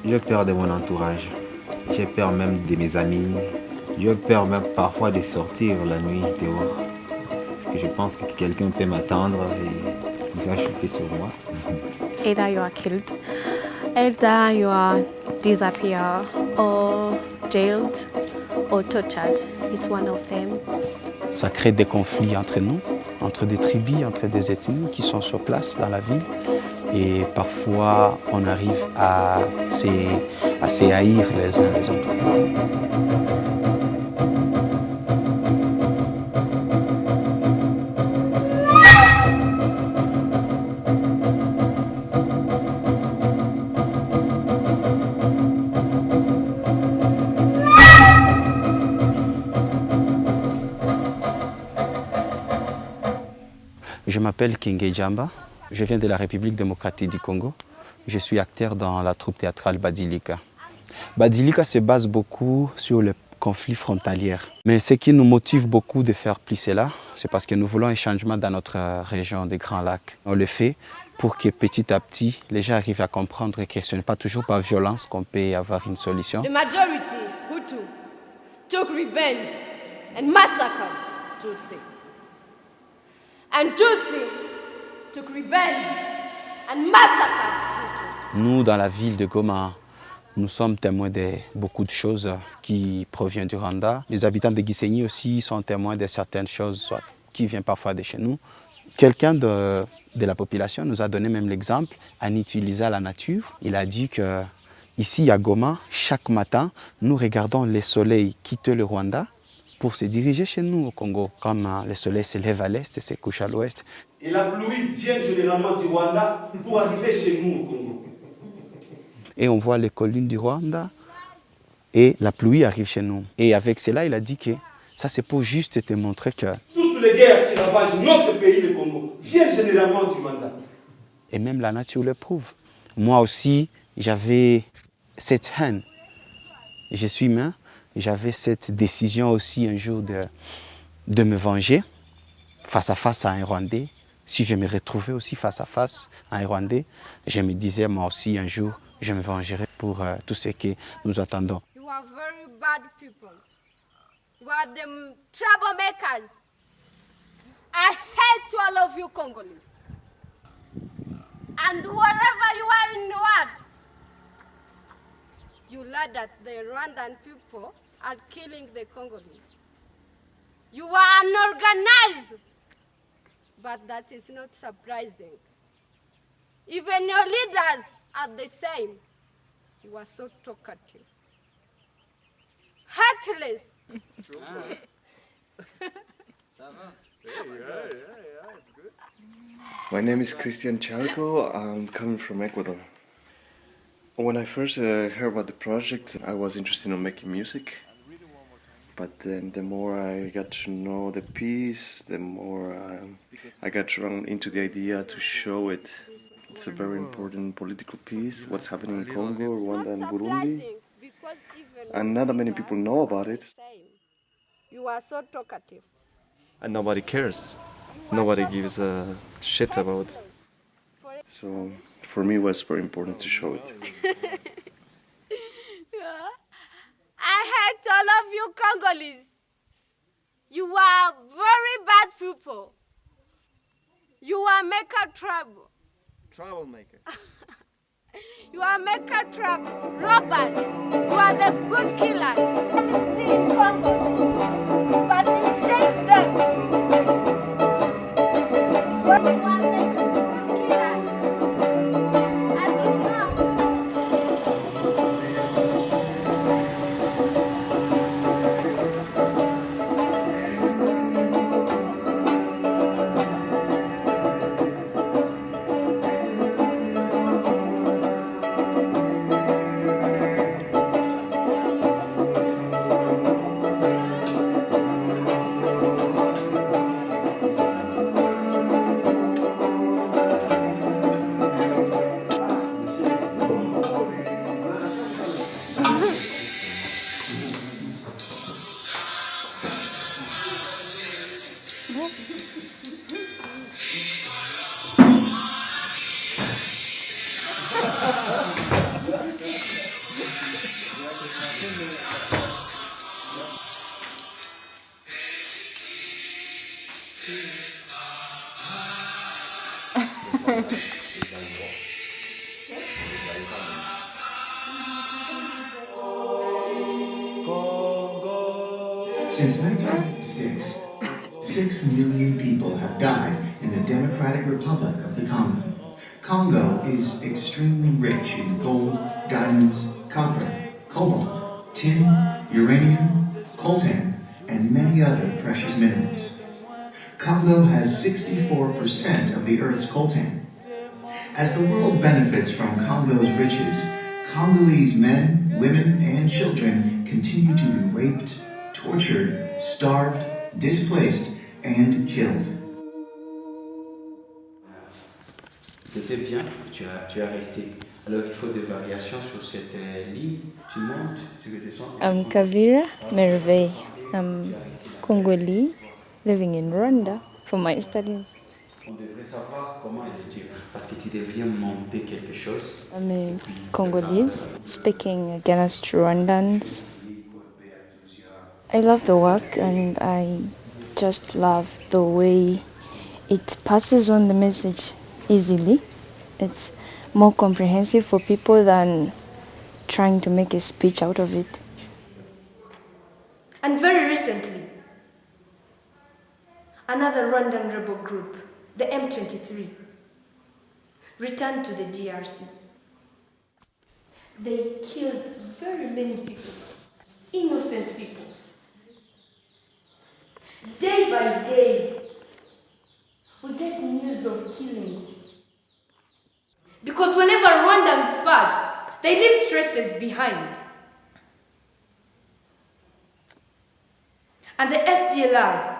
J'ai peur de mon entourage. J'ai peur même de mes amis. J'ai peur même parfois de sortir la nuit dehors. Parce que je pense que quelqu'un peut m'attendre et il va chuter sur moi. Either you are killed, either you are disappear or jailed or tortured. It's one of them. Ça crée des conflits entre nous, entre des tribus, entre des ethnies qui sont sur place dans la ville. Et parfois, on arrive à s'haïr les uns les autres. Je m'appelle Kenge Djamba, je viens de la République démocratique du Congo. Je suis acteur dans la troupe théâtrale Badilika. Badilika se base beaucoup sur les conflits frontaliers. Mais ce qui nous motive beaucoup de faire plus cela, c'est parce que nous voulons un changement dans notre région des Grands Lacs. On le fait pour que petit à petit, les gens arrivent à comprendre que ce n'est pas toujours par violence qu'on peut avoir une solution. The majority, Hutu, took revenge and massacred Tutsi. And Tutsi took revenge and massacred Hutu. Nous, dans la ville de Goma, nous sommes témoins de beaucoup de choses qui proviennent du Rwanda. Les habitants de Gisenyi aussi sont témoins de certaines choses soit qui viennent parfois de chez nous. Quelqu'un de la population nous a donné même l'exemple en utilisant la nature. Il a dit que ici à Goma, chaque matin, nous regardons le soleil quitter le Rwanda pour se diriger chez nous au Congo. Comme le soleil se lève à l'est et se couche à l'ouest. Et la pluie vient généralement du Rwanda pour arriver chez nous au Congo. Et on voit les collines du Rwanda et la pluie arrive chez nous. Et avec cela, il a dit que ça c'est pour juste te montrer que... Toutes les guerres qui ravagent notre pays, le Congo, viennent généralement du Rwanda. Et même la nature le prouve. Moi aussi, j'avais cette haine. Je suis humain. J'avais cette décision aussi un jour de me venger face à un Rwandais. Si je me retrouvais aussi face à un Rwandais, je me disais moi aussi un jour, je me vengerai pour tout ce que nous attendons. You are very bad people. You are the troublemakers. I hate all of you Congolese. And wherever you are in the world, you learn that the Rwandan people are killing the Congolese. You are unorganized. But that is not surprising. Even your leaders are the same. You are so talkative. Heartless. My name is Christian Chalco. I'm coming from Ecuador. When I first heard about the project, I was interested in making music. But then the more I got to know the piece, the more I got drawn into the idea to show it. It's a very important political piece, what's happening in Congo, Rwanda and Burundi. And not that many people know about it. You are so talkative. And nobody cares. Nobody gives a shit about it. So for me it was very important to show it. I hate all of you Congolese. You are very bad people. You are maker trouble. Troublemaker. You are maker trouble. Robbers. You are the good killers. You see in Congo. But you chase them. But you are the good killers. As you know. Since 1996, 6 million people have died in the Democratic Republic of the Congo. Congo is extremely rich in gold, diamonds, copper, cobalt, tin, uranium, coltan, and many other precious minerals. Congo has 64% of the Earth's coltan. As the world benefits from Congo's riches, Congolese men, women, and children continue to be raped, tortured, starved, displaced, and killed. C'était bien, tu as resté. Alors il faut des variations sur cette ligne. Tu montes, tu descends. I'm Kavira Merveille. I'm Congolese, living in Rwanda for my studies. On devrait savoir comment étudier parce que tu deviens monter quelque chose. I'm a Congolese, speaking against Rwandans. I love the work and I just love the way it passes on the message easily. It's more comprehensive for people than trying to make a speech out of it. And very recently, another Rwandan rebel group, the M23, returned to the DRC. They killed very many people, innocent people. Day by day, we get news of killings. Because whenever Rwandans pass, they leave traces behind. And the FDLR,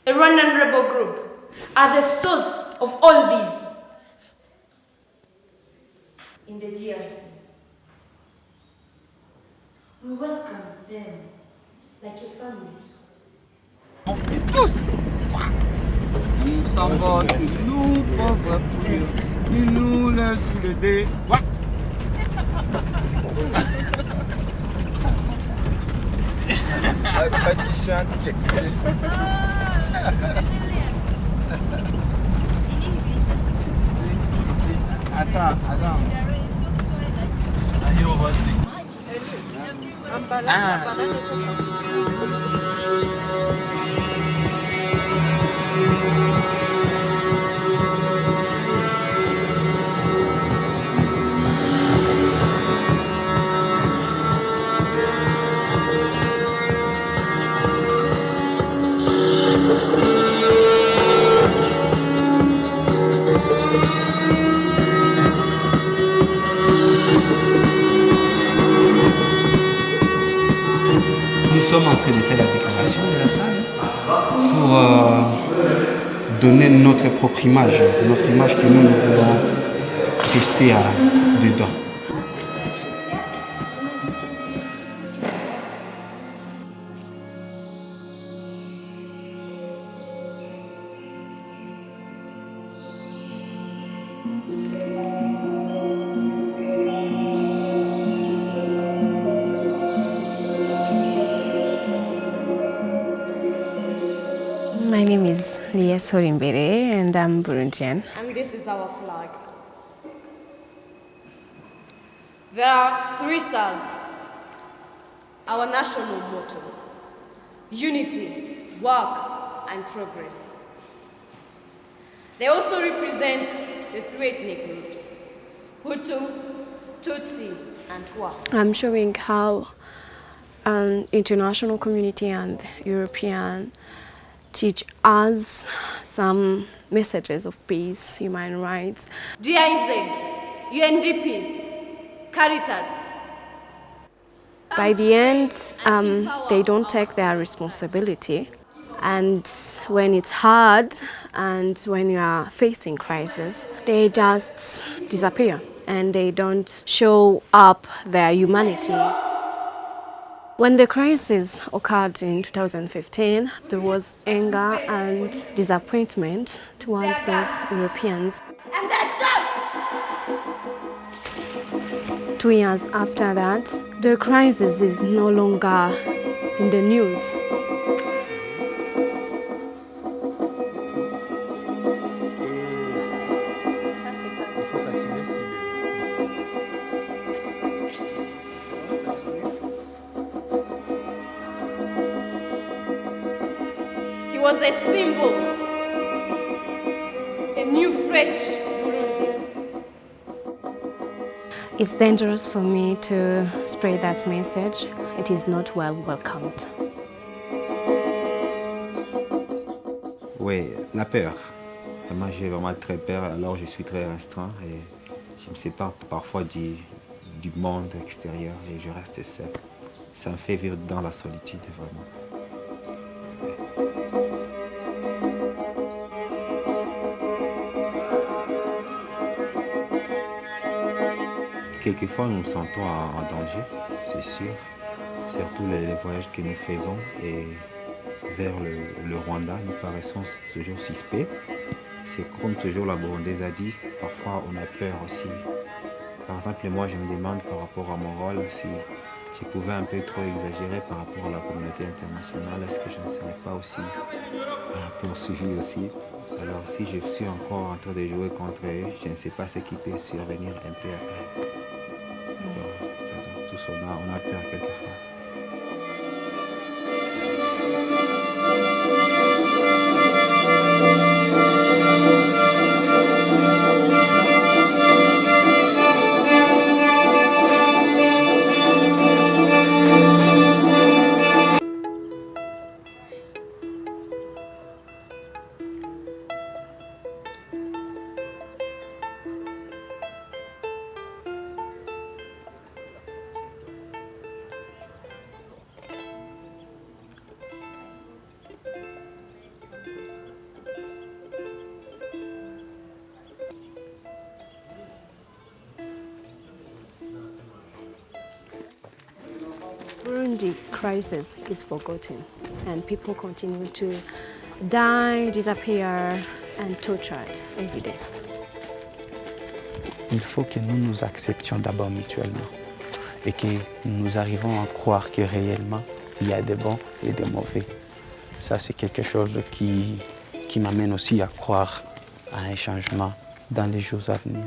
a Rwandan rebel group, are the source of all these in the DRC. We welcome them like a family. Tous, nous sommes nous pauvres pour nous le tous les deux. Attends. Nous sommes en train de faire la décoration de la salle pour donner notre propre image que nous voulons rester dedans. My name is Lia Sorimbere and I'm Burundian. And this is our flag. There are 3 stars. Our national motto: unity, work, and progress. They also represent the 3 ethnic groups: Hutu, Tutsi, and Twa. I'm showing how an international community and European teach us some messages of peace, human rights. GIZ, UNDP, Caritas. By the end, they don't take their responsibility. And when it's hard and when you are facing crisis, they just disappear and they don't show up their humanity. When the crisis occurred in 2015, there was anger and disappointment towards those Europeans. And they shout! 2 years after that, the crisis is no longer in the news. He was a symbol, a new fresh Burundi. It's dangerous for me to spread that message. It is not well welcomed. Oui, la peur. Vraiment, j'ai vraiment très peur, alors je suis très restreint et je me sépare parfois du monde extérieur et je reste seul. Ça me fait vivre dans la solitude, vraiment. Quelquefois, nous nous sentons en danger, c'est sûr, surtout les voyages que nous faisons et vers le Rwanda, nous paraissons toujours suspects. C'est comme toujours la Burundaise a dit, parfois on a peur aussi. Par exemple, moi je me demande par rapport à mon rôle si je pouvais un peu trop exagérer par rapport à la communauté internationale, est-ce que je ne serais pas aussi poursuivi aussi? Alors si je suis encore en train de jouer contre eux, je ne sais pas ce qui peut survenir un peu après. Alors, tout ça, on a peur quelquefois. Burundi crisis is forgotten and people continue to die, disappear and tortured every day. Il faut que nous nous acceptions d'abord mutuellement et que nous arrivons à croire que réellement il y a des bons et des mauvais. Ça, c'est quelque chose qui m'amène aussi à croire à un changement dans les jours à venir.